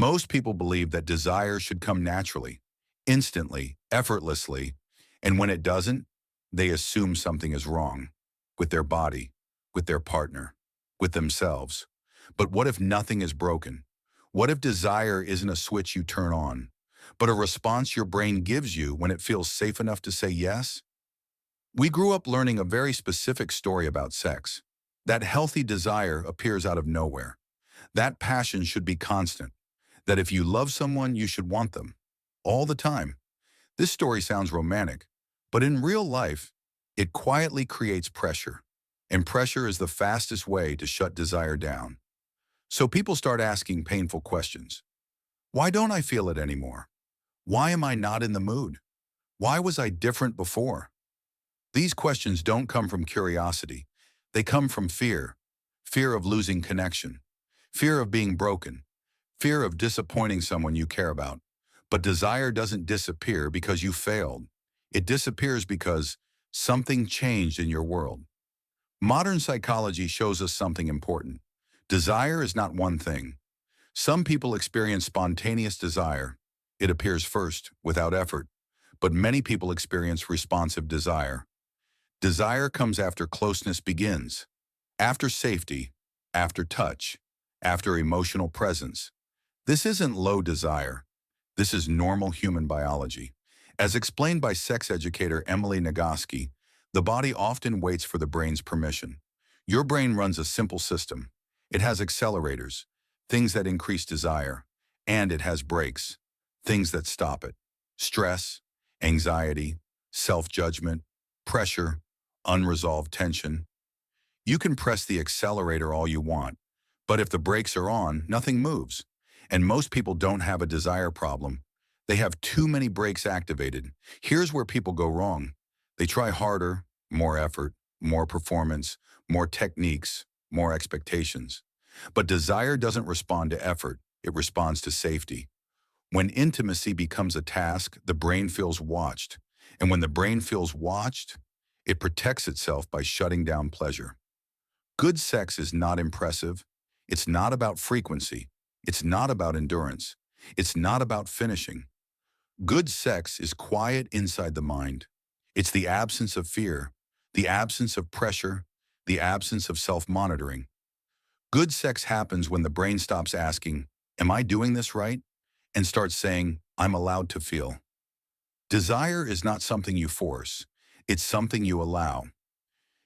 Most people believe that desire should come naturally, instantly, effortlessly, and when it doesn't, they assume something is wrong with their body, with their partner, with themselves. But what if nothing is broken? What if desire isn't a switch you turn on, but a response your brain gives you when it feels safe enough to say yes? We grew up learning a very specific story about sex. That healthy desire appears out of nowhere. That passion should be constant. That if you love someone, you should want them. All the time. This story sounds romantic, but in real life, it quietly creates pressure. And pressure is the fastest way to shut desire down. So people start asking painful questions. Why don't I feel it anymore? Why am I not in the mood? Why was I different before? These questions don't come from curiosity. They come from fear. Fear of losing connection. Fear of being broken. Fear of disappointing someone you care about. But desire doesn't disappear because you failed. It disappears because something changed in your world. Modern psychology shows us something important. Desire is not one thing. Some people experience spontaneous desire. It appears first, without effort. But many people experience responsive desire. Desire comes after closeness begins, after safety, after touch, after emotional presence. This isn't low desire. This is normal human biology. As explained by sex educator Emily Nagoski, the body often waits for the brain's permission. Your brain runs a simple system. It has accelerators, things that increase desire, and it has brakes, things that stop it. Stress, anxiety, self-judgment, pressure, unresolved tension. You can press the accelerator all you want, but if the brakes are on, nothing moves. And most people don't have a desire problem. They have too many brakes activated. Here's where people go wrong. They try harder, more effort, more performance, more techniques, more expectations. But desire doesn't respond to effort. It responds to safety. When intimacy becomes a task, the brain feels watched. And when the brain feels watched, it protects itself by shutting down pleasure. Good sex is not impressive. It's not about frequency. It's not about endurance. It's not about finishing. Good sex is quiet inside the mind. It's the absence of fear, the absence of pressure, the absence of self-monitoring. Good sex happens when the brain stops asking, "Am I doing this right?" and starts saying, "I'm allowed to feel." Desire is not something you force. It's something you allow.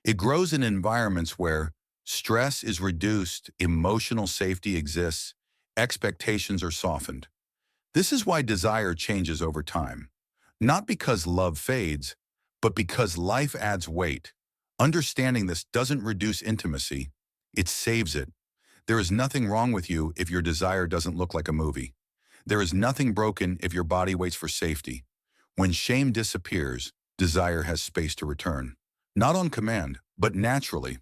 It grows in environments where stress is reduced, emotional safety exists, expectations are softened. This is why desire changes over time. Not because love fades, but because life adds weight. Understanding this doesn't reduce intimacy, it saves it. There is nothing wrong with you if your desire doesn't look like a movie. There is nothing broken if your body waits for safety. When shame disappears, desire has space to return. Not on command, but naturally.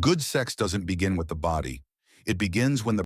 Good sex doesn't begin with the body. It begins when the